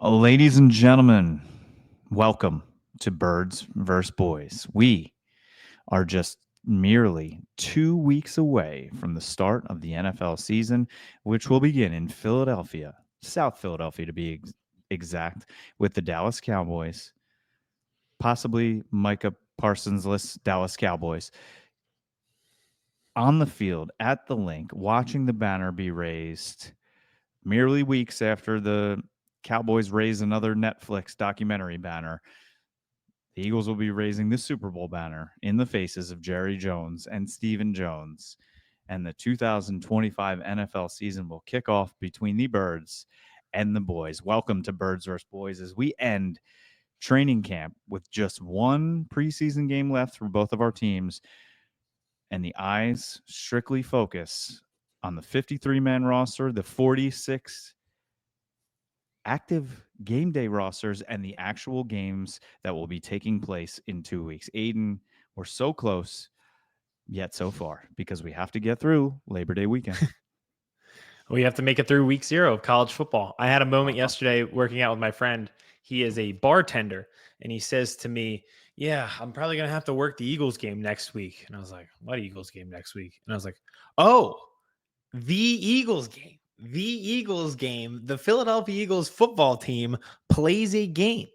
Ladies and gentlemen, welcome to Birds vs. Boys. We are just merely 2 weeks away from the start of the NFL season, which will begin in Philadelphia, South Philadelphia to be exact, with the Dallas Cowboys, possibly Micah Parsons-less Dallas Cowboys, on the field at the link, watching the banner be raised merely weeks after the Cowboys raise another Netflix documentary banner. The Eagles will be raising the Super Bowl banner in the faces of Jerry Jones and Stephen Jones. And the 2025 NFL season will kick off between the Birds and the Boys. Welcome to Birds vs. Boys as we end training camp with just one preseason game left for both of our teams. And the eyes strictly focus on the 53-man roster, the 46 active game day rosters, and the actual games that will be taking place in 2 weeks. Aiden, we're so close, yet so far, because we have to get through Labor Day weekend. We have to make it through week 0 of college football. I had a moment yesterday working out with my friend. He is a bartender, and he says to me, yeah, I'm probably going to have to work the Eagles game next week. And I was like, what Eagles game next week? And I was like, oh, the Eagles game. The Eagles game. The Philadelphia Eagles football team plays a game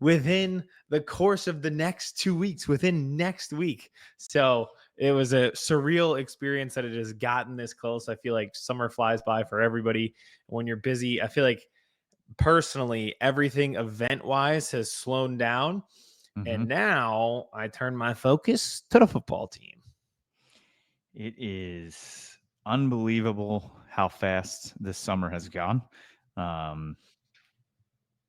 within the course of the next 2 weeks, within next week. So it was a surreal experience that it has gotten this close. I feel like summer flies by for everybody. When you're busy, I feel like personally, everything event-wise has slowed down. And now I turn my focus to the football team. It is unbelievable how fast this summer has gone.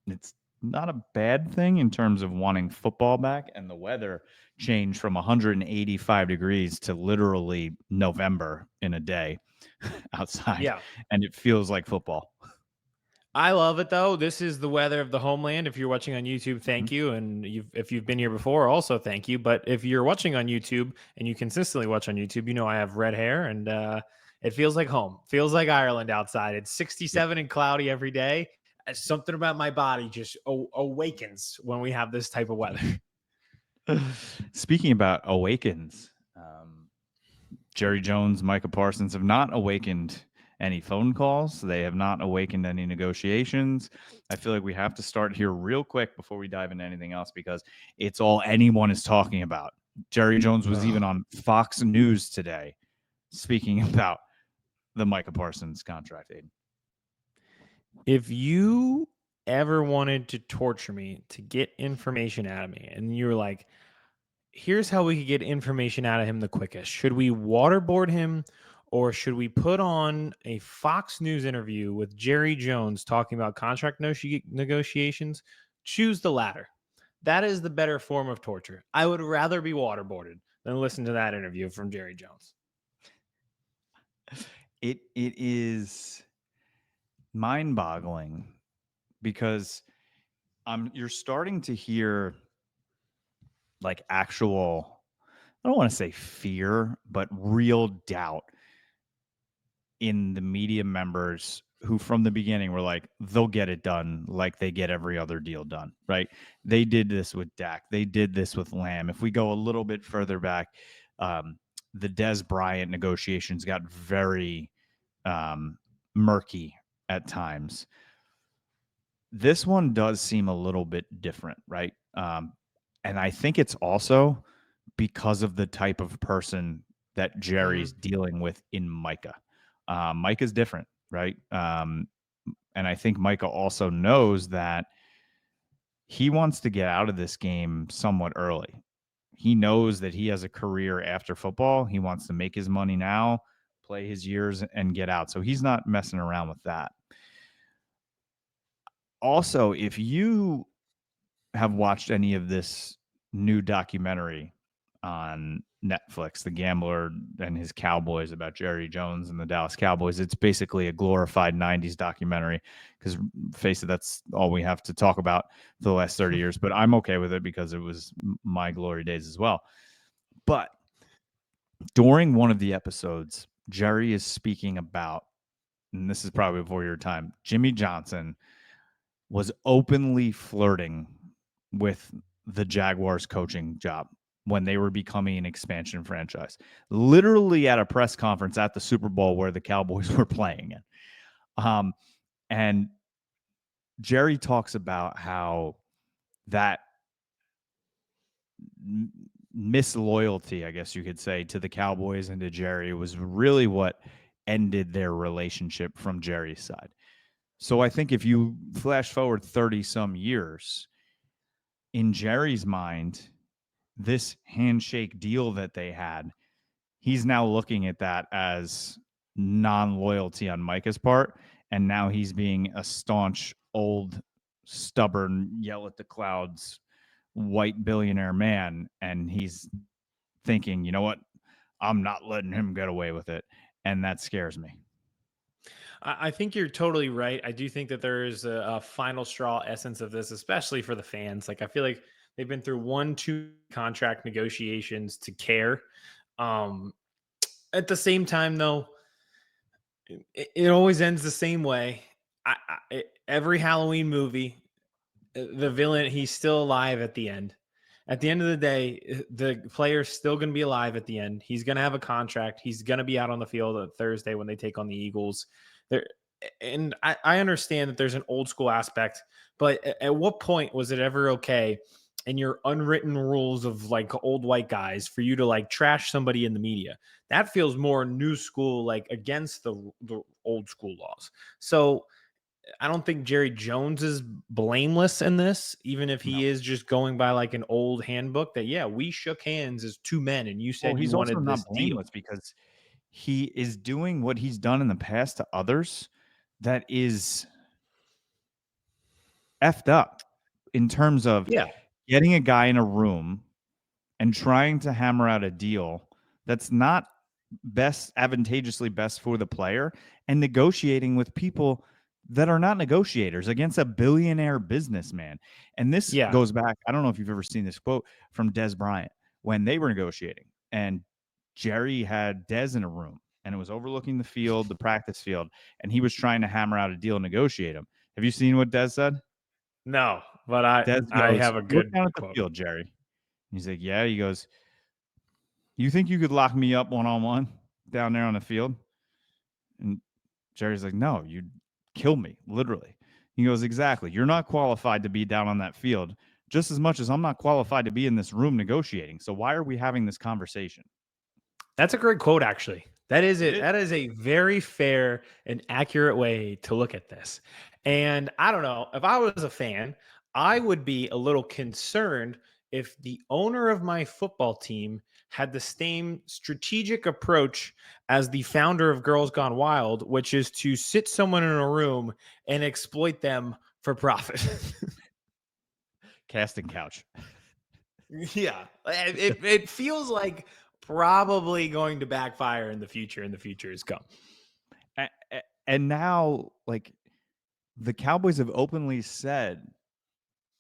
It's not a bad thing in terms of wanting football back, and the weather changed from 185 degrees to literally November in a day outside. Yeah. And it feels like football. I love it, though. This is the weather of the homeland. If you're watching on YouTube, thank you. And if you've been here before, also thank you. But if you're watching on YouTube and you consistently watch on YouTube, you know I have red hair, and it feels like home. Feels like Ireland outside. It's 67 and cloudy every day. Something about my body just awakens when we have this type of weather. Speaking about awakens, Jerry Jones, Micah Parsons have not awakened any phone calls. They have not awakened any negotiations. I feel like we have to start here real quick before we dive into anything else, because it's all anyone is talking about. Jerry Jones was even on Fox News today speaking about the Micah Parsons contract. Aiden, if you ever wanted to torture me to get information out of me, and you're like, here's how we could get information out of him the quickest. Should we waterboard him, or should we put on a Fox News interview with Jerry Jones talking about contract negotiations? Choose the latter. That is the better form of torture. I would rather be waterboarded than listen to that interview from Jerry Jones. It is mind-boggling because you're starting to hear like actual, I don't want to say fear, but real doubt in the media members who from the beginning were like, they'll get it done like they get every other deal done, right? They did this with Dak. They did this with Lamb. If we go a little bit further back, the Dez Bryant negotiations got very murky at times. This one does seem a little bit different, right? And I think it's also because of the type of person that Jerry's dealing with in Micah. Micah's different, right? And I think Micah also knows that he wants to get out of this game somewhat early. He knows that he has a career after football. He wants to make his money now, play his years, and get out. So he's not messing around with that. Also, if you have watched any of this new documentary on Netflix, The Gambler and His Cowboys, about Jerry Jones and the Dallas Cowboys, it's basically a glorified 90s documentary, because face it, that's all we have to talk about for the last 30 years. But I'm okay with it because it was my glory days as well. But during one of the episodes, Jerry is speaking about, and this is probably before your time, Jimmy Johnson was openly flirting with the Jaguars coaching job when they were becoming an expansion franchise, literally at a press conference at the Super Bowl where the Cowboys were playing it. And Jerry talks about how that misloyalty, I guess you could say, to the Cowboys and to Jerry was really what ended their relationship from Jerry's side. So I think if you flash forward 30 some years, in Jerry's mind, this handshake deal that they had, he's now looking at that as non-loyalty on Micah's part. And now he's being a staunch, old, stubborn, yell at the clouds, white billionaire man. And he's thinking, you know what? I'm not letting him get away with it. And that scares me. I think you're totally right. I do think that there is a final straw essence of this, especially for the fans. Like, I feel like they've been through 1-2 contract negotiations to care. At the same time, though, it always ends the same way. Every Halloween movie, the villain, he's still alive at the end. At the end of the day, the player's still going to be alive at the end. He's going to have a contract. He's going to be out on the field on Thursday when they take on the Eagles. There, and I understand that there's an old school aspect, but at what point was it ever okay in your unwritten rules of like old white guys for you to like trash somebody in the media? That feels more new school, like against the old school laws. So I don't think Jerry Jones is blameless in this, even if No. he is just going by like an old handbook that, yeah, we shook hands as two men and you Well, said you he's also wanted not this deal. blameless because he is doing what he's done in the past to others that is effed up in terms of Yeah. getting a guy in a room and trying to hammer out a deal that's not advantageously best for the player and negotiating with people that are not negotiators against a billionaire businessman. And this Yeah. goes back, I don't know if you've ever seen this quote from Dez Bryant when they were negotiating and Jerry had Dez in a room and it was overlooking the field, the practice field, and he was trying to hammer out a deal and negotiate him. Have you seen what Dez said? No, but I Dez I goes, have a "Look good down at the quote. field, Jerry." He's like, "Yeah." He goes, "You think you could lock me up one-on-one down there on the field?" And Jerry's like, "No, you'd kill me, literally." He goes, "Exactly. You're not qualified to be down on that field just as much as I'm not qualified to be in this room negotiating. So why are we having this conversation?" That's a great quote, actually. That is It it. is. That is a very fair and accurate way to look at this. And I don't know, if I was a fan, I would be a little concerned if the owner of my football team had the same strategic approach as the founder of Girls Gone Wild, which is to sit someone in a room and exploit them for profit. Casting couch. Yeah, it feels like probably going to backfire in the future, and the future is come. And now, like, the Cowboys have openly said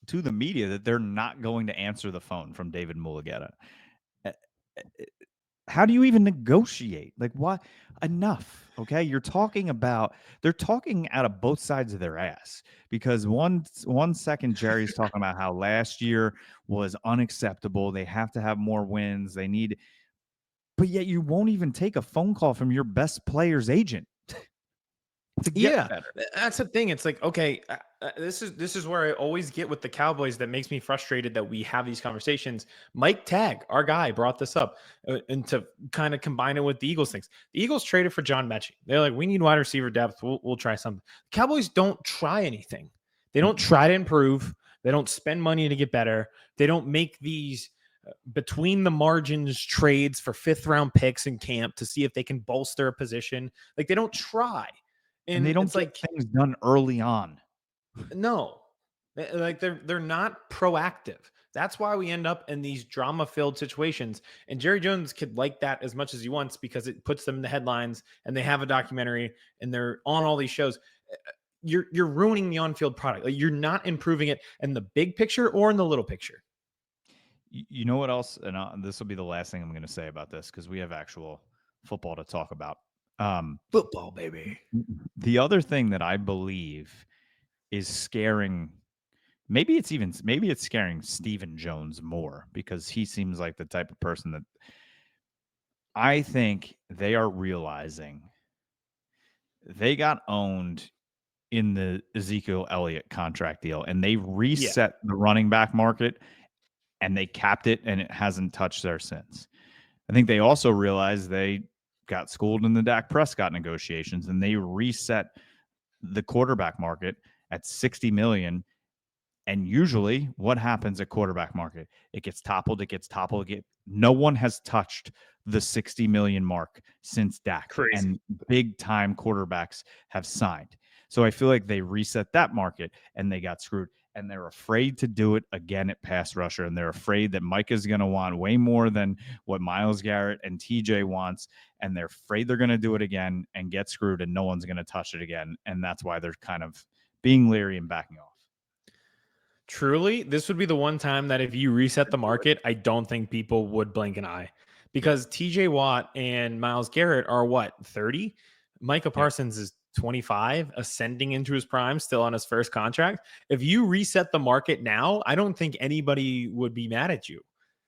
to the media that they're not going to answer the phone from David Mulugeta. How do you even negotiate? Like, what? Enough. Okay. They're talking out of both sides of their ass because one second Jerry's talking about how last year was unacceptable. They have to have more wins. But yet you won't even take a phone call from your best player's agent to get Yeah, better. that's the thing. It's like, okay, this is where I always get with the Cowboys that makes me frustrated that we have these conversations. Mike Tagg, our guy, brought this up, and to kind of combine it with the Eagles things. The Eagles traded for John Metchie. They're like, we need wide receiver depth. We'll try something. Cowboys don't try anything. They don't try to improve. They don't spend money to get better. They don't make these between the margins trades for 5th-round picks in camp to see if they can bolster a position. Like, they don't try. And they And don't it's get like, things done early on. no, like they're not proactive. That's why we end up in these drama-filled situations. And Jerry Jones could like that as much as he wants because it puts them in the headlines and they have a documentary and they're on all these shows. You're ruining the on-field product. Like, you're not improving it in the big picture or in the little picture. You know what else? And this will be the last thing I'm going to say about this because we have actual football to talk about. Football, baby. The other thing that I believe is scaring. Maybe it's scaring Stephen Jones more because he seems like the type of person that I think they are realizing they got owned in the Ezekiel Elliott contract deal, and they reset the running back market, and they capped it, and it hasn't touched there since. I think they also realized they got schooled in the Dak Prescott negotiations, and they reset the quarterback market at $60 million. And usually, what happens at quarterback market? It gets toppled. No one has touched the 60 million mark since Dak, Crazy. and big time quarterbacks have signed. So I feel like they reset that market and they got screwed. And they're afraid to do it again at pass rusher. And they're afraid that Micah is going to want way more than what Myles Garrett and TJ wants. And they're afraid they're going to do it again and get screwed, and no one's going to touch it again. And that's why they're kind of being leery and backing off. Truly, this would be the one time that if you reset the market, I don't think people would blink an eye, because TJ Watt and Myles Garrett are what, 30? Micah Parsons is 25, ascending into his prime, still on his first contract. If you reset the market now, I don't think anybody would be mad at you.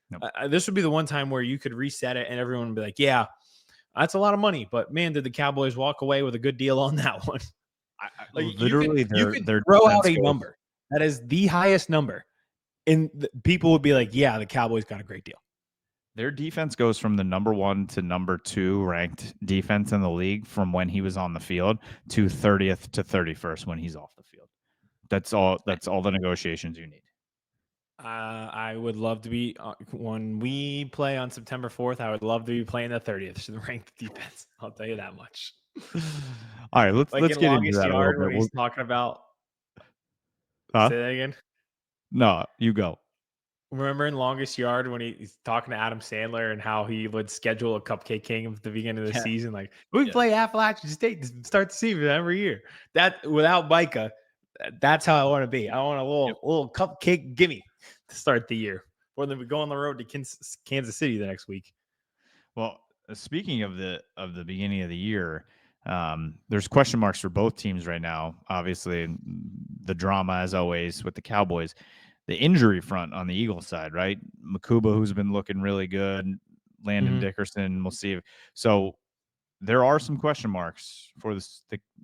Nope. This would be the one time where you could reset it and everyone would be like, yeah, that's a lot of money, but man, did the Cowboys walk away with a good deal on that one. Literally, you could throw out a number that is the highest number, and people would be like, yeah, the Cowboys got a great deal. Their defense goes from the number 1 to number 2 ranked defense in the league from when he was on the field to 30th to 31st when he's off the field. That's all the negotiations you need. I would love to be, when we play on September 4th, I would love to be playing the 30th ranked defense. I'll tell you that much. All right, let's get into that a little bit. He's talking about. Huh? Say that again. No, you go. Remember in Longest Yard when he's talking to Adam Sandler and how he would schedule a Cupcake King at the beginning of the season? Like, we play Appalachian State to start the season every year. That, without Micah, that's how I want to be. I want a little cupcake gimme to start the year, or then we go on the road to Kansas City the next week. Well, speaking of the beginning of the year, there's question marks for both teams right now. Obviously, the drama, as always, with the Cowboys. The injury front on the Eagles side, right? Mukuba, who's been looking really good. Landon Dickerson, we'll see. So there are some question marks for the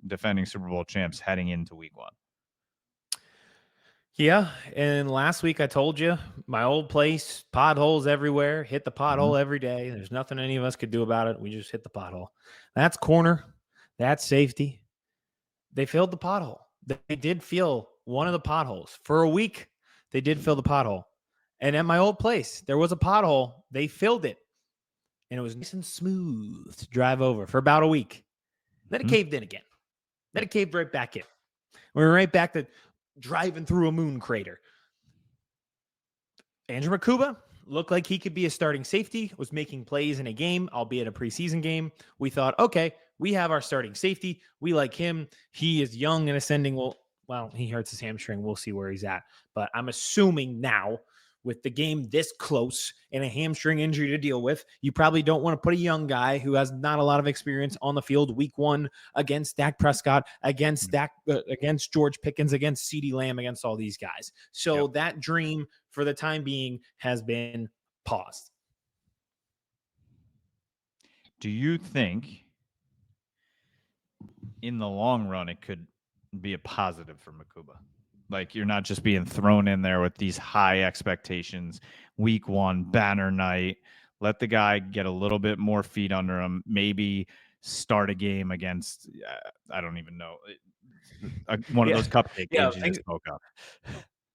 defending Super Bowl champs heading into week 1. Yeah, and last week I told you, my old place, potholes everywhere, hit the pothole every day. There's nothing any of us could do about it. We just hit the pothole. That's corner. That's safety. They filled the pothole. They did fill one of the potholes. For a week, they did fill the pothole. And at my old place, there was a pothole. They filled it. And it was nice and smooth to drive over for about a week. Then it caved in again. Then it caved right back in. We were right back to driving through a moon crater. Andrew Mukuba looked like he could be a starting safety, was making plays in a game, albeit a preseason game. We thought, okay, we have our starting safety. We like him. He is young and ascending. Well, he hurts his hamstring. We'll see where he's at. But I'm assuming now, with the game this close and a hamstring injury to deal with, you probably don't want to put a young guy who has not a lot of experience on the field week 1 against Dak Prescott, against George Pickens, against CeeDee Lamb, against all these guys. So that dream for the time being has been paused. Do you think in the long run it could be a positive for Mukuba? Like, you're not just being thrown in there with these high expectations. Week 1, banner night. Let the guy get a little bit more feet under him. Maybe start a game against, I don't even know, one of those cupcake games you just spoke of.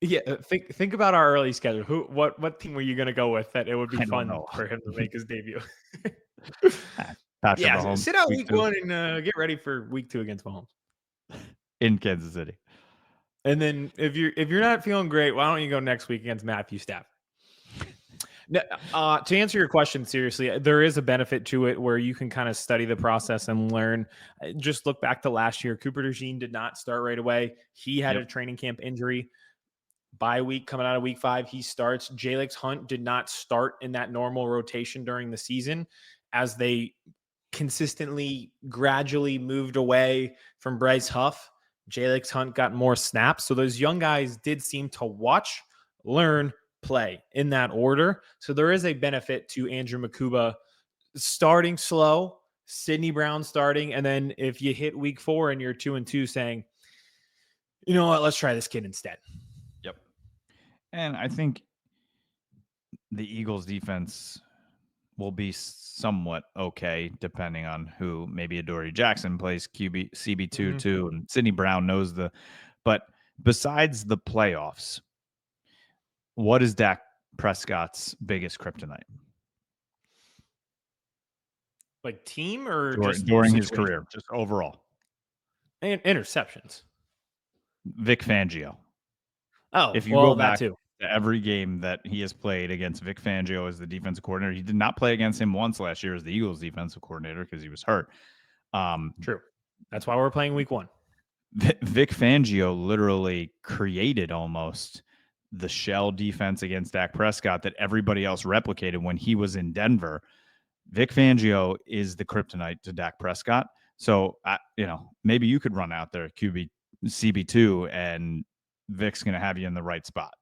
Yeah, think about our early schedule. What team were you going to go with that it would be fun for him to make his debut? Mahomes, sit out week 1 and get ready for week 2 against Mahomes in Kansas City. And then if you're not feeling great, why don't you go next week against Matthew Stafford? To answer your question seriously, there is a benefit to it where you can kind of study the process and learn. Just look back to last year. Cooper DeJean did not start right away. He had a training camp injury. Bye week coming out of week 5, he starts. Jalix Hunt did not start in that normal rotation during the season as they consistently, gradually moved away from Bryce Huff. Jalix Hunt got more snaps. So those young guys did seem to watch, learn, play in that order. So there is a benefit to Andrew Mukuba starting slow, Sidney Brown starting, and then if you hit week 4 and you're 2-2, saying, you know what, let's try this kid instead. Yep. And I think the Eagles defense will be somewhat okay, depending on who. Maybe Adoree Jackson plays CB2 too, and Sidney Brown knows but besides the playoffs, what is Dak Prescott's biggest kryptonite? Like team or during his career, just overall? And interceptions. Vic Fangio. Oh, if you go back to every game that he has played against Vic Fangio as the defensive coordinator, he did not play against him once last year as the Eagles defensive coordinator because he was hurt. True. That's why we're playing week 1. Vic Fangio literally created almost the shell defense against Dak Prescott that everybody else replicated when he was in Denver. Vic Fangio is the kryptonite to Dak Prescott. So, maybe you could run out there QB CB2 and Vic's going to have you in the right spot.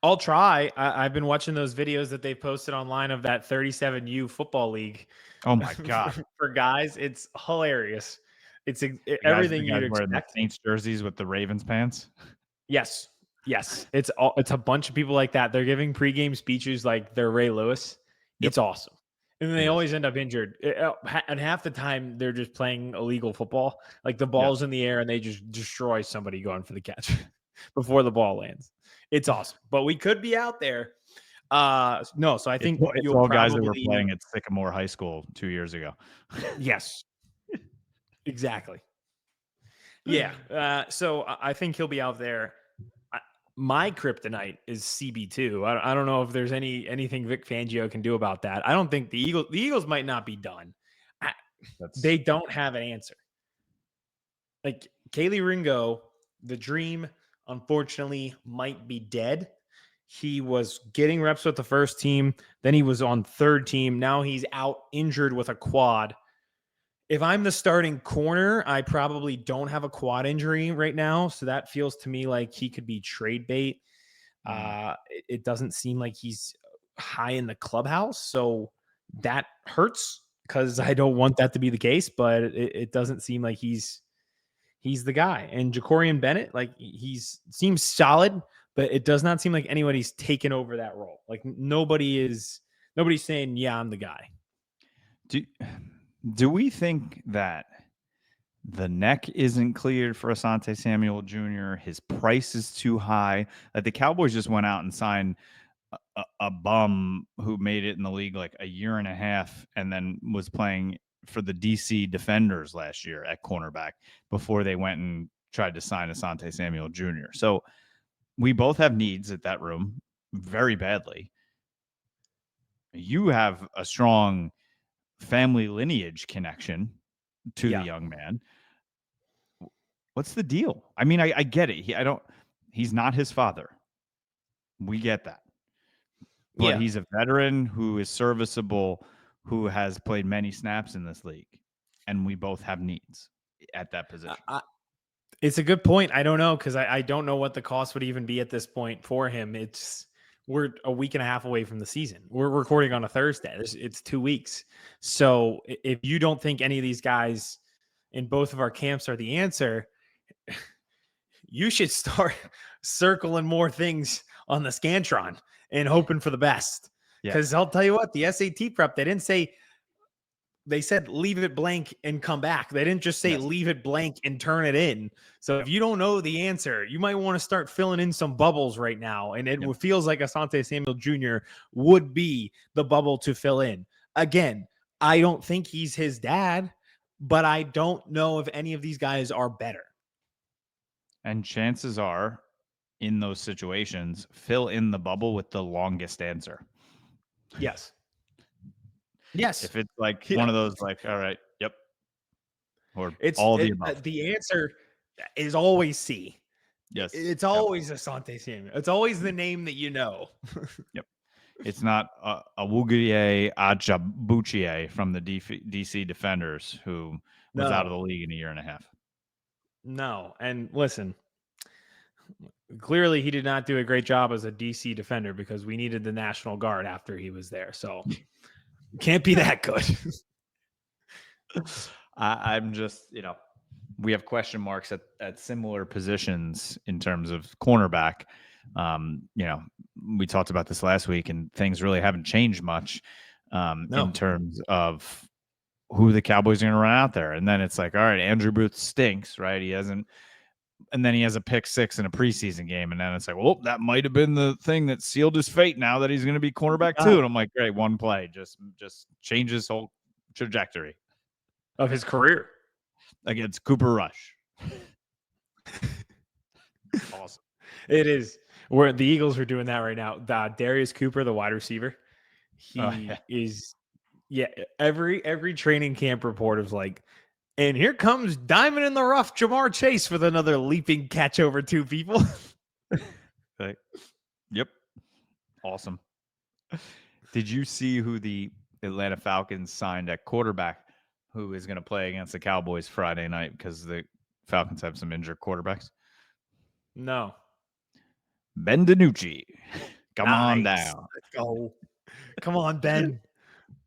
I'll try. I've been watching those videos that they posted online of that 37U football league. Oh my God. For guys, it's hilarious. It's everything you'd expect. Wearing the Saints jerseys with the Ravens pants. Yes. It's a bunch of people like that. They're giving pregame speeches like they're Ray Lewis. Yep. It's awesome. And then they always end up injured. And half the time, they're just playing illegal football. Like the ball's in the air and they just destroy somebody going for the catch before the ball lands. It's awesome. But we could be out there. No, so I think it's all guys that were playing at Sycamore High School 2 years ago. Yes. Exactly. Yeah. So I think he'll be out there. My kryptonite is CB2. I don't know if there's anything Vic Fangio can do about that. I don't think the Eagles might not be done. They don't have an answer. Like Kaylee Ringo, the dream, unfortunately, might be dead. He was getting reps with the first team. Then he was on third team. Now he's out injured with a quad. If I'm the starting corner, I probably don't have a quad injury right now. So that feels to me like he could be trade bait. It doesn't seem like he's high in the clubhouse. So that hurts because I don't want that to be the case. But it doesn't seem like he's the guy. And Jacorian Bennett, like he's seems solid, but it does not seem like anybody's taken over that role. Like nobody's saying, yeah, I'm the guy. Do we think that the neck isn't cleared for Asante Samuel Jr.? His price is too high. Like the Cowboys just went out and signed a bum who made it in the league like a year and a half and then was playing for the DC Defenders last year at cornerback before they went and tried to sign Asante Samuel Jr. So we both have needs at that room very badly. You have a strong family lineage connection to the young man. What's the deal? I mean, I get it. He's not his father. We get that. But he's a veteran who is serviceable, who has played many snaps in this league. And we both have needs at that position. It's a good point. I don't know because I don't know what the cost would even be at this point for him. We're a week and a half away from the season. We're recording on a Thursday. It's 2 weeks. So if you don't think any of these guys in both of our camps are the answer, you should start circling more things on the Scantron and hoping for the best. Because I'll tell you what, the SAT prep, they said leave it blank and come back. They didn't just say leave it blank and turn it in. So if you don't know the answer, you might want to start filling in some bubbles right now. And it feels like Asante Samuel Jr. would be the bubble to fill in. Again, I don't think he's his dad, but I don't know if any of these guys are better. And chances are, in those situations, fill in the bubble with the longest answer. Yes. If it's like one of those, like, all right, yep. Or all the above. The answer is always C. Yes. It's always Asante Samuel. It's always the name that you know. Yep. It's not Awugie Ajabuchie from the DC Defenders who was out of the league in a year and a half. No. And listen, clearly he did not do a great job as a DC defender because we needed the National Guard after he was there. So can't be that good. I'm just, we have question marks at similar positions in terms of cornerback. We talked about this last week, and things really haven't changed much in terms of who the Cowboys are going to run out there. And then it's like, all right, Andrew Booth stinks, right? He hasn't. And then he has a pick six in a preseason game. And then it's like, well, that might have been the thing that sealed his fate now that he's going to be cornerback too. And I'm like, great, one play. Just change his whole trajectory of his career against Cooper Rush. Awesome. It is. Where the Eagles are doing that right now. Darius Cooper, the wide receiver, he is. Yeah, every training camp report is like, and here comes diamond in the rough Jamar Chase with another leaping catch over two people. Like, yep. Awesome. Did you see who the Atlanta Falcons signed at quarterback who is going to play against the Cowboys Friday night because the Falcons have some injured quarterbacks? No. Ben DiNucci. Come on down. Let's go. Come on, Ben.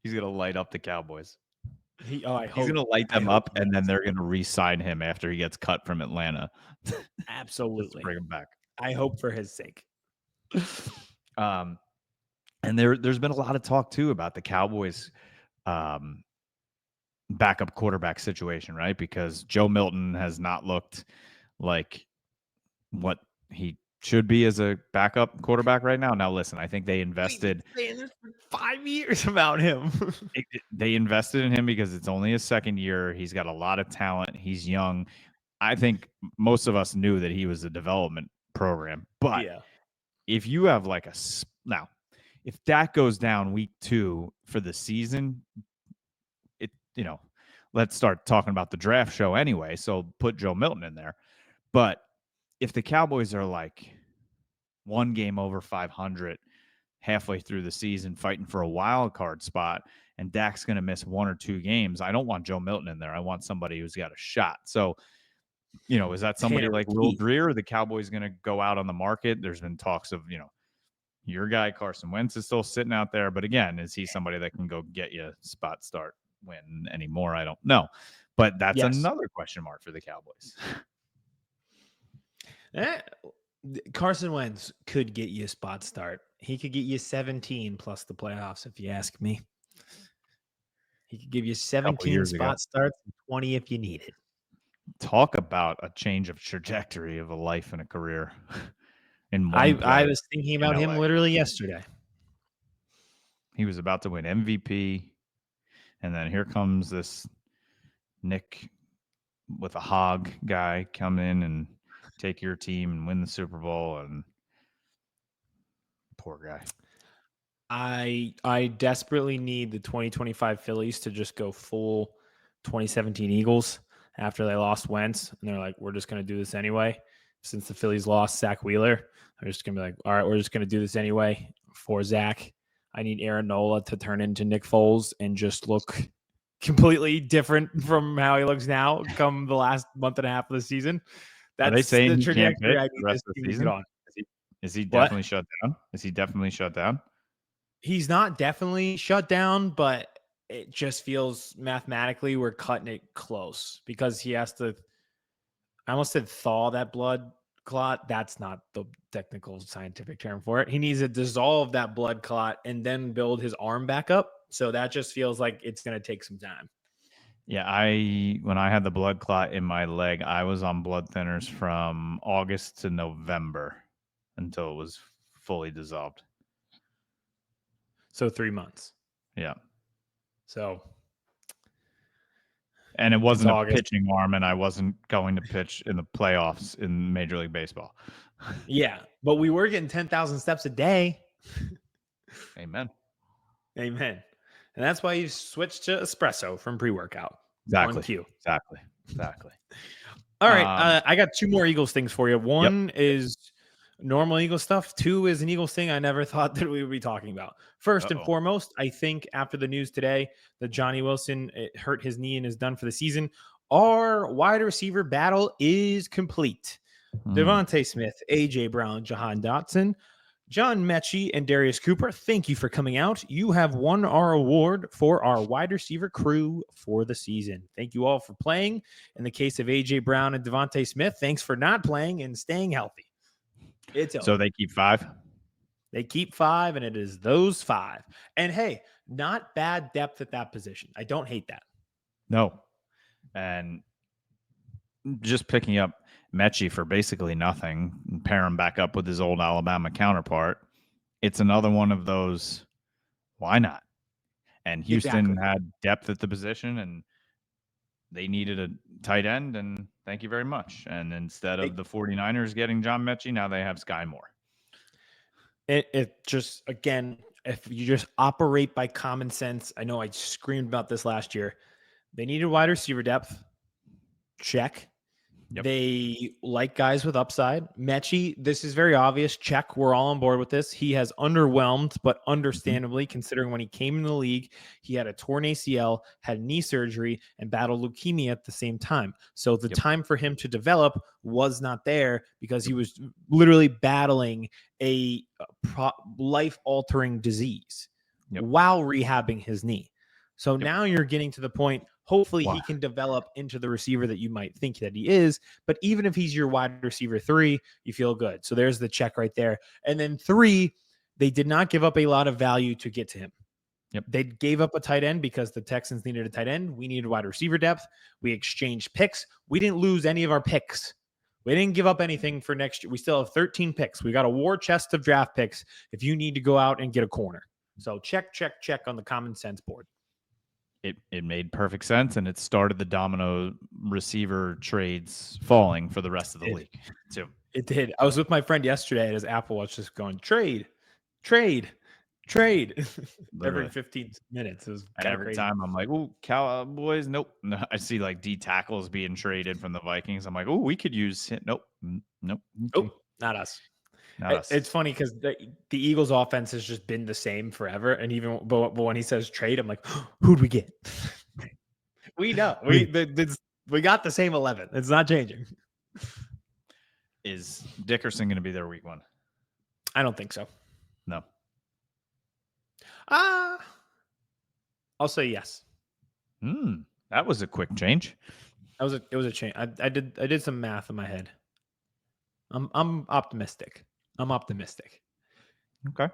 He's going to light up the Cowboys. He's going to light them up, and then they're going to re-sign him after he gets cut from Atlanta. Absolutely. Bring him back. I hope for his sake. And there's been a lot of talk, too, about the Cowboys backup quarterback situation, right? Because Joe Milton has not looked like what he should be as a backup quarterback right now. Now, listen, I think they invested. Saying this for 5 years about him. They invested in him because it's only his second year. He's got a lot of talent. He's young. I think most of us knew that he was a development program. But if you have now, if that goes down week 2 for the season, let's start talking about the draft show anyway. So put Joe Milton in there. But if the Cowboys are like one game over 500 halfway through the season fighting for a wild card spot and Dak's going to miss 1 or 2 games, I don't want Joe Milton in there. I want somebody who's got a shot. So, is that somebody like Will Greer? Or the Cowboys going to go out on the market? There's been talks of, your guy Carson Wentz is still sitting out there. But again, is he somebody that can go get you a spot start win anymore? I don't know. But that's another question mark for the Cowboys. Carson Wentz could get you a spot start. He could get you 17 plus the playoffs, if you ask me. He could give you 17 spot starts and 20 if you need it. Talk about a change of trajectory of a life and a career. I was thinking about him literally yesterday. He was about to win MVP, and then here comes this Nick with a hog guy come in and take your team and win the Super Bowl, and poor guy. I desperately need the 2025 Phillies to just go full 2017 Eagles after they lost Wentz, and they're like, we're just going to do this anyway. Since the Phillies lost Zach Wheeler, they're just going to be like, all right, we're just going to do this anyway for Zach. I need Aaron Nola to turn into Nick Foles and just look completely different from how he looks now come the last month and a half of the season. Are they saying the trajectory I need the rest of the season? On. Is he definitely shut down? Is he definitely shut down? He's not definitely shut down, but it just feels mathematically we're cutting it close because he has to, I almost said thaw that blood clot. That's not the technical scientific term for it. He needs to dissolve that blood clot and then build his arm back up. So that just feels like it's going to take some time. Yeah, when I had the blood clot in my leg, I was on blood thinners from August to November until it was fully dissolved. So 3 months. Yeah. So. And it wasn't a pitching arm, and I wasn't going to pitch in the playoffs in Major League Baseball. Yeah, but we were getting 10,000 steps a day. Amen. Amen. And that's why you switched to espresso from pre-workout. Exactly. All right. I got 2 more Eagles things for you. One is normal Eagles stuff. 2 is an Eagles thing I never thought that we would be talking about. First and foremost, I think after the news today that Johnny Wilson hurt his knee and is done for the season, our wide receiver battle is complete. Mm. Devonta Smith, AJ Brown, Jahan Dotson, John Metchie, and Darius Cooper, thank you for coming out. You have won our award for our wide receiver crew for the season. Thank you all for playing. In the case of AJ Brown and Devonta Smith, thanks for not playing and staying healthy. It's over. So they keep 5? They keep 5, and it is those 5. And hey, not bad depth at that position. I don't hate that. No. And just picking up Metchie for basically nothing and pair him back up with his old Alabama counterpart, it's another one of those, why not? And Houston had depth at the position, and they needed a tight end, and thank you very much. And instead of the 49ers getting John Metchie, now they have Sky Moore. It just, again, if you just operate by common sense, I know I screamed about this last year. They needed wide receiver depth. Check. Yep. They like guys with upside. Metchie, this is very obvious. Check. We're all on board with this. He has underwhelmed, but understandably, considering when he came in the league, he had a torn ACL, had knee surgery, and battled leukemia at the same time. So the time for him to develop was not there because he was literally battling a life-altering disease while rehabbing his knee. So now you're getting to the point, hopefully he can develop into the receiver that you might think that he is. But even if he's your wide receiver 3, you feel good. So there's the check right there. And then 3, they did not give up a lot of value to get to him. They gave up a tight end because the Texans needed a tight end. We needed wide receiver depth. We exchanged picks. We didn't lose any of our picks. We didn't give up anything for next year. We still have 13 picks. We got a war chest of draft picks if you need to go out and get a corner. So check, check, check on the common sense board. It made perfect sense, and it started the domino receiver trades falling for the rest of the league, too. It did. I was with my friend yesterday at his Apple Watch just going, trade. Every 15 minutes. It was every crazy. Time I'm like, oh, Cowboys, nope. No, I see like D tackles being traded from the Vikings. I'm like, oh, we could use it. Nope. Okay. Oh, not us. It's funny because the Eagles offense has just been the same forever. And even but when he says trade, I'm like, who'd we get? We know. We got the same 11. It's not changing. Is Dickerson going to be there week 1? I don't think so. No. I'll say yes. That was a quick change. It was a change. I did some math in my head. I'm optimistic. Okay.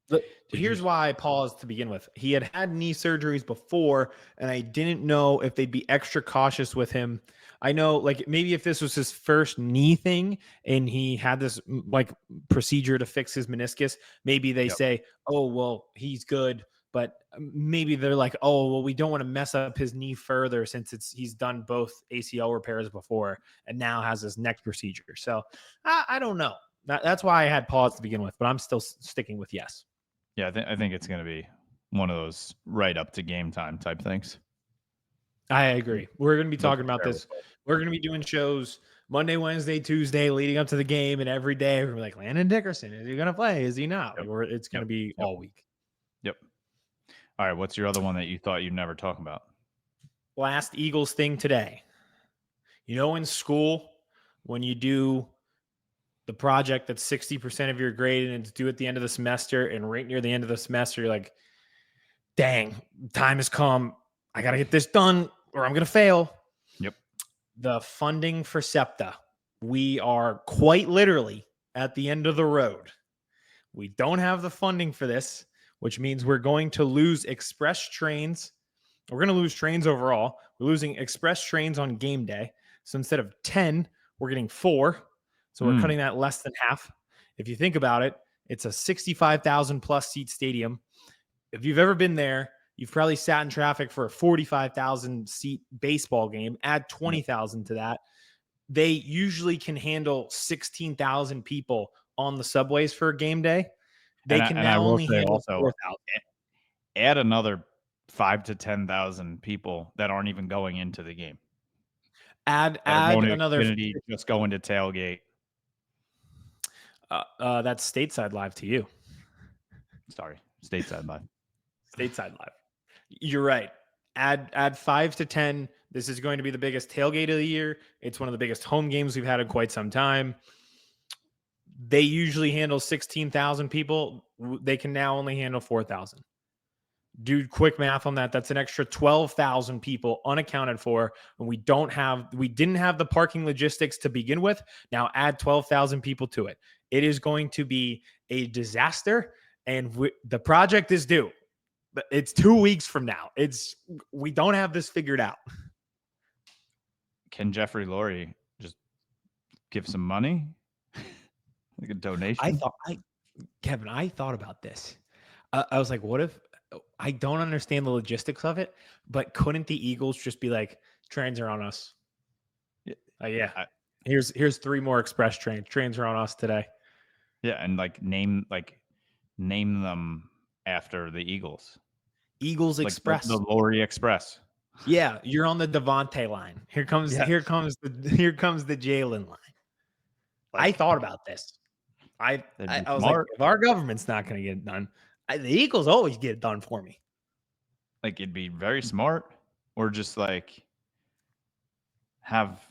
But here's why I paused to begin with. He had knee surgeries before, and I didn't know if they'd be extra cautious with him. I know, like, maybe if this was his first knee thing and he had this like procedure to fix his meniscus, maybe they say, oh, well, he's good. But maybe they're like, oh, well, we don't want to mess up his knee further since he's done both ACL repairs before and now has his next procedure. So I don't know. That's why I had pause to begin with, but I'm still sticking with yes. Yeah, I think it's going to be one of those right up to game time type things. I agree. We're going to be talking about this. We're going to be doing shows Monday, Wednesday, Tuesday, leading up to the game, and every day we're like, Landon Dickerson, is he going to play? Is he not? Or it's going to be all week. Yep. All right, what's your other one that you thought you'd never talk about? Last Eagles thing today. You know, in school, when you do the project that's 60% of your grade and it's due at the end of the semester, and right near the end of the semester, you're like, dang, time has come. I got to get this done or I'm going to fail. Yep. The funding for SEPTA. We are quite literally at the end of the road. We don't have the funding for this, which means we're going to lose express trains. We're going to lose trains overall. We're losing express trains on game day. So instead of 10, we're getting 4. So we're cutting that less than half. If you think about it, it's a 65,000 plus seat stadium. If you've ever been there, you've probably sat in traffic for a 45,000 seat baseball game. Add 20,000 to that. They usually can handle 16,000 people on the subways for a game day. They can now only handle 4,000. Add another 5,000 to 10,000 people that aren't even going into the game. Add another Xfinity, just going to tailgate. That's stateside live to you. Sorry, stateside live. Stateside live. You're right. Add 5 to 10 This is going to be the biggest tailgate of the year. It's one of the biggest home games we've had in quite some time. They usually handle 16,000 people. They can now only handle 4,000. Do quick math on that. That's an extra 12,000 people unaccounted for. And we didn't have the parking logistics to begin with. Now add 12,000 people to it. It is going to be a disaster. And the project is due. It's 2 weeks from now. We don't have this figured out. Can Jeffrey Lurie just give some money? Like a donation? Kevin, I thought about this. I was like, what if I don't understand the logistics of it, but couldn't the Eagles just be like, trains are on us? Yeah. Here's 3 more express trains. Trains are on us today. Yeah, and name them after the Eagles. Eagles Express. The Lurie Express. Yeah, you're on the Devonta line. Here comes the Jalen line. I thought about this. I was like, if our government's not going to get it done, the Eagles always get it done for me. Like, it'd be very smart, or just have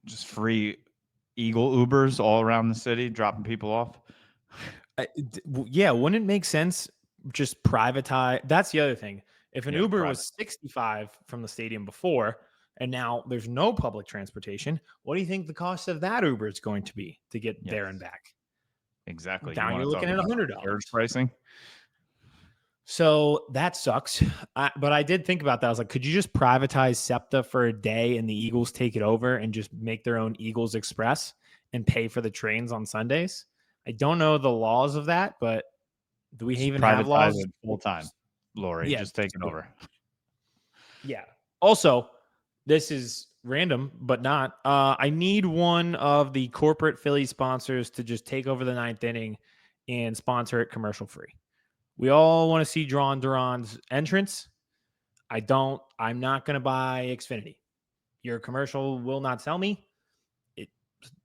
just free Eagle Ubers all around the city, dropping people off. Yeah, wouldn't it make sense just privatize? That's the other thing. If an Uber was $65 from the stadium before, and now there's no public transportation, what do you think the cost of that Uber is going to be to get there and back? Exactly. Now you're looking at $100 pricing. So that sucks. But I did think about that. I was like, could you just privatize SEPTA for a day and the Eagles take it over and just make their own Eagles Express and pay for the trains on Sundays? I don't know the laws of that, but do we even have laws? Full time, Lurie, just take it over. Yeah. Also, this is random, but not. I need one of the corporate Philly sponsors to just take over the 9th inning and sponsor it commercial free. We all want to see Duran's entrance. I'm not going to buy Xfinity. Your commercial will not sell me.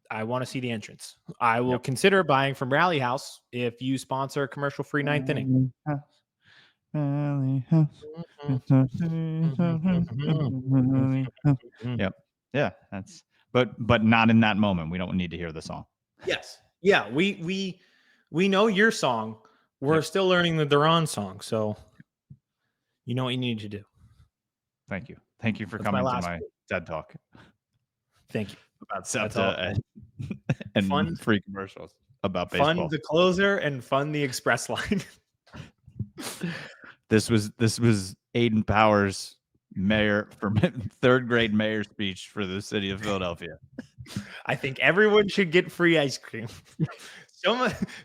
I want to see the entrance. I will consider buying from Rally House if you sponsor a commercial free 9th inning. Rally House. Yep. Yeah, that's but not in that moment. We don't need to hear the song. Yes. Yeah, we know your song. We're still learning the Duran song, so you know what you need to do. Thank you. Thank you for coming to my TED Talk. Thank you. About SEPTA and fun free commercials about baseball. Fund the closer and fund the express line. This was Aiden Powers' mayor for 3rd grade mayor speech for the city of Philadelphia. I think everyone should get free ice cream.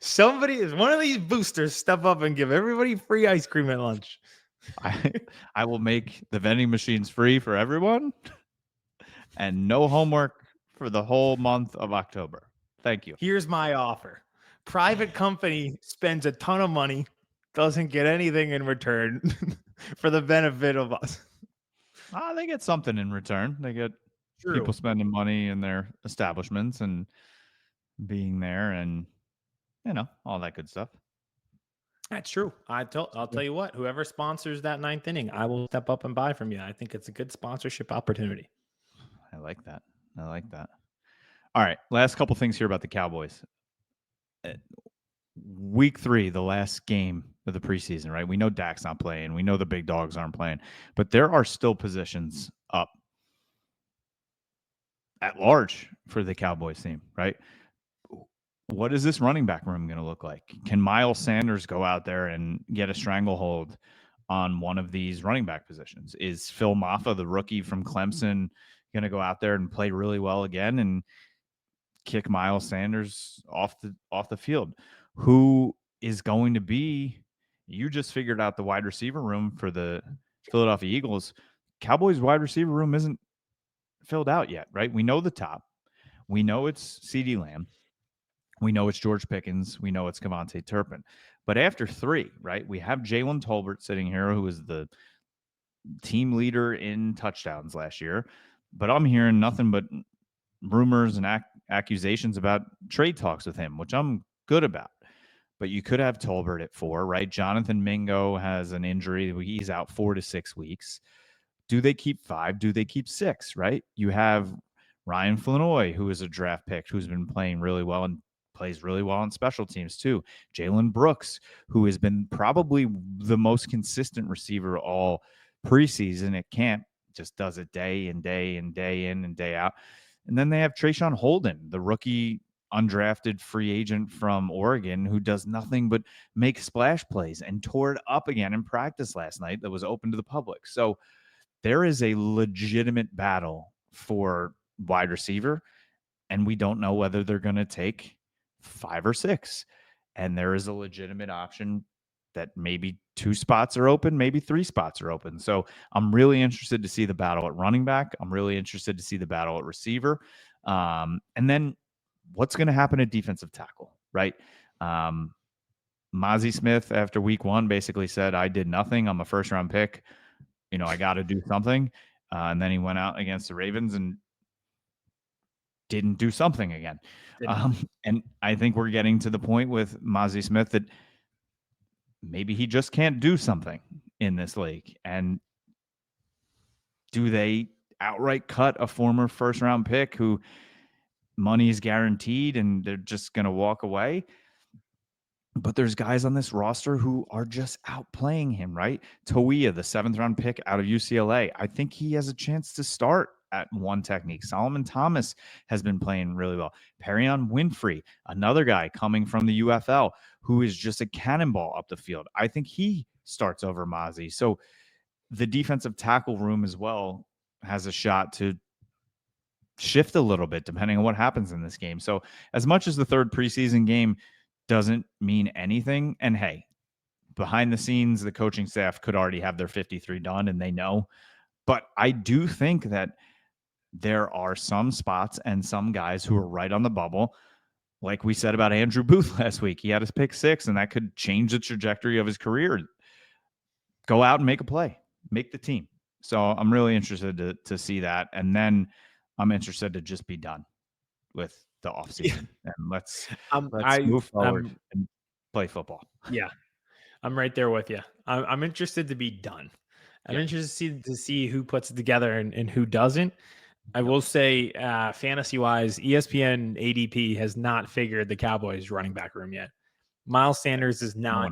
Somebody is one of these boosters step up and give everybody free ice cream at lunch. I will make the vending machines free for everyone and no homework for the whole month of October. Thank you. Here's my offer. Private company spends a ton of money, doesn't get anything in return for the benefit of us. They get something in return. They get people spending money in their establishments and being there and, all that good stuff. That's true. I'll tell you what, whoever sponsors that 9th inning, I will step up and buy from you. I think it's a good sponsorship opportunity. I like that. All right. Last couple things here about the Cowboys. Week 3, the last game of the preseason, right? We know Dak's not playing. We know the big dogs aren't playing. But there are still positions up at large for the Cowboys team, right? What is this running back room going to look like? Can Miles Sanders go out there and get a stranglehold on one of these running back positions? Is Phil Maffa, the rookie from Clemson, going to go out there and play really well again and kick Miles Sanders off the field? Who is going to be? You just figured out the wide receiver room for the Philadelphia Eagles. Cowboys wide receiver room isn't filled out yet, right? We know the top. We know it's CeeDee Lamb. We know it's George Pickens. We know it's Devontae Turpin. But after 3, right, we have Jalen Tolbert sitting here, who was the team leader in touchdowns last year. But I'm hearing nothing but rumors and accusations about trade talks with him, which I'm good about. But you could have Tolbert at 4, right? Jonathan Mingo has an injury. He's out 4 to 6 weeks. do they keep 5? Do they keep 6? Right? You have Ryan Flanoy, who is a draft pick, who's been playing really well and plays really well on special teams too. Jalen Brooks, who has been probably the most consistent receiver all preseason at camp, just does it day and day and day in and day out. And then they have Trayshawn Holden, the rookie undrafted free agent from Oregon, who does nothing but make splash plays and tore it up again in practice last night that was open to the public. So there is a legitimate battle for wide receiver, and we don't know whether they're going to take 5 or 6. And there is a legitimate option that maybe 2 spots are open, maybe 3 spots are open. So I'm really interested to see the battle at running back. I'm really interested to see the battle at receiver. And then what's going to happen at defensive tackle, right? Mazi Smith, after week 1, basically said, I did nothing. I'm a first-round pick. I got to do something. And then he went out against the Ravens and didn't do something again. And I think we're getting to the point with Mazi Smith that maybe he just can't do something in this league. And do they outright cut a former first-round pick who money is guaranteed and they're just going to walk away? But there's guys on this roster who are just outplaying him, right? Toia, the 7th-round pick out of UCLA, I think he has a chance to start at one technique. Solomon Thomas has been playing really well. Perion Winfrey, another guy coming from the UFL who is just a cannonball up the field. I think he starts over Mazi. So the defensive tackle room as well has a shot to shift a little bit depending on what happens in this game. So as much as the 3rd preseason game doesn't mean anything, and hey, behind the scenes, the coaching staff could already have their 53 done and they know. But I do think that there are some spots and some guys who are right on the bubble. Like we said about Andrew Booth last week, he had his pick 6, and that could change the trajectory of his career. Go out and make a play, make the team. So I'm really interested to see that. And then I'm interested to just be done with the offseason. And let's move forward and play football. Yeah, I'm right there with you. I'm interested to be done. I'm interested to see who puts it together and who doesn't. I will say, fantasy-wise, ESPN ADP has not figured the Cowboys running back room yet. Miles Sanders is not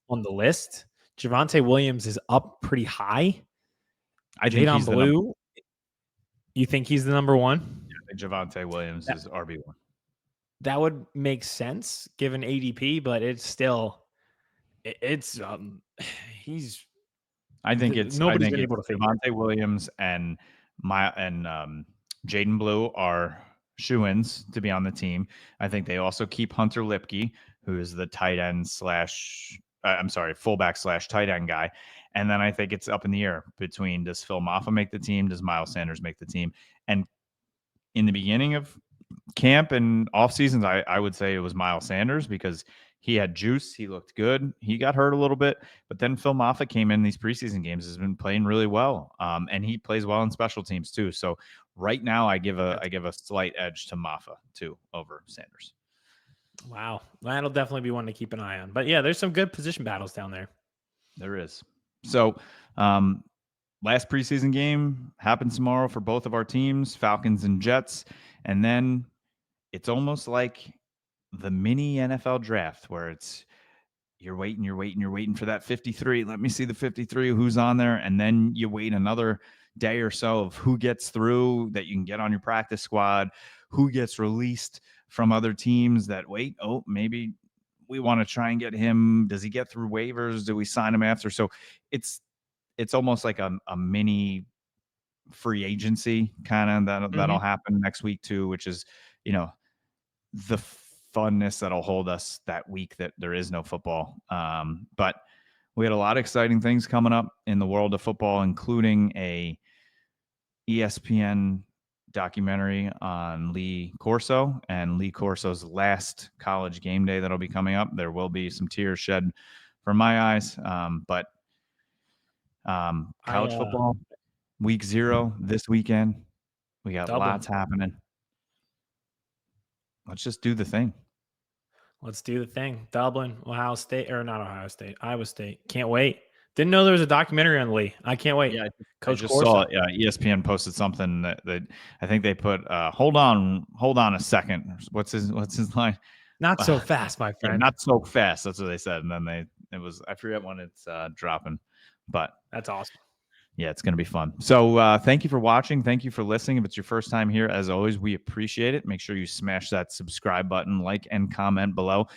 on the list. Javonte Williams is up pretty high. I think he's Blue. You think he's the number 1? I think Javonte Williams is RB1. That would make sense given ADP, but it's still, he's. I think nobody's been able to figure Javonte Williams and Jaden Blue are shoo-ins to be on the team. I think they also keep Hunter Lipke, who is the tight end fullback / tight end guy. And then I think it's up in the air between, does Phil Maffa make the team? Does Miles Sanders make the team? And in the beginning of camp and off seasons, I would say it was Miles Sanders because he had juice. He looked good. He got hurt a little bit, but then Phil Maffa came in these preseason games, has been playing really well. And he plays well in special teams too. So right now I give a slight edge to Maffa too over Sanders. Wow. That'll definitely be one to keep an eye on. But yeah, there's some good position battles down there. There is. So, last preseason game happens tomorrow for both of our teams, Falcons and Jets. And then it's almost like the mini NFL draft where it's you're waiting for that 53. Let me see the 53, who's on there. And then you wait another day or so of who gets through that you can get on your practice squad, who gets released from other teams that maybe we want to try and get him. Does he get through waivers? Do we sign him after? So it's almost like a mini free agency kind of that'll happen next week too, which is, the funness that'll hold us that week that there is no football. But we had a lot of exciting things coming up in the world of football, including a ESPN documentary on Lee Corso and Lee Corso's last college game day that'll be coming up. There will be some tears shed from my eyes, but college football week 0 this weekend. We got lots happening. Let's just do the thing. Let's do the thing. Dublin, Iowa State. Can't wait. Didn't know there was a documentary on Lee. I can't wait. Yeah, Coach I just Corso. saw it. ESPN posted something that I think they put. Hold on a second. What's his line? Not so fast, my Yeah, friend. not so fast. That's what they said. And then I forget when it's dropping, but that's awesome. Yeah, it's going to be fun. So thank you for watching. Thank you for listening. If it's your first time here, as always, we appreciate it. Make sure you smash that subscribe button, like, and comment below.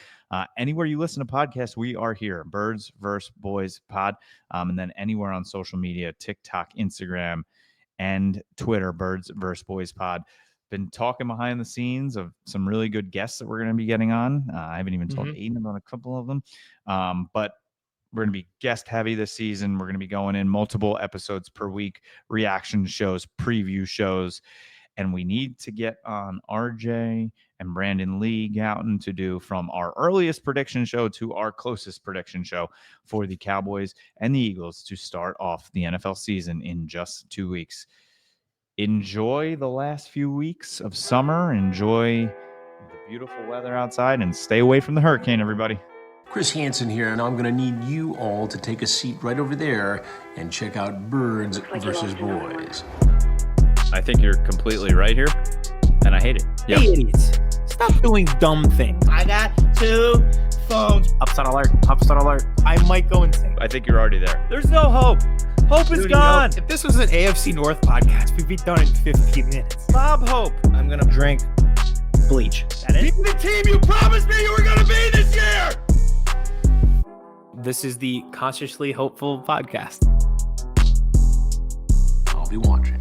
Anywhere you listen to podcasts, we are here. Birds vs. Boys Pod. And then anywhere on social media, TikTok, Instagram, and Twitter, Birds vs. Boys Pod. Been talking behind the scenes of some really good guests that we're going to be getting on. I haven't even told Aiden about a couple of them. But we're going to be guest heavy this season. We're going to be going in multiple episodes per week, reaction shows, preview shows. And we need to get on RJ and Brandon Lee Gouton to do from our earliest prediction show to our closest prediction show for the Cowboys and the Eagles to start off the NFL season in just 2 weeks. Enjoy the last few weeks of summer. Enjoy the beautiful weather outside and stay away from the hurricane, everybody. Chris Hansen here, and I'm going to need you all to take a seat right over there and check out Birds vs. Boys. I think you're completely right here, and I hate it. Yep. Hey, idiots. Stop doing dumb things. I got 2 phones. Upside alert. Upside alert. I might go insane. I think you're already there. There's no hope. Hope is gone. If this was an AFC North podcast, we'd be done in 15 minutes. Bob Hope. I'm going to drink bleach. That is? Be the team you promised me you were going to be this year! This is the Consciously Hopeful podcast. I'll be watching.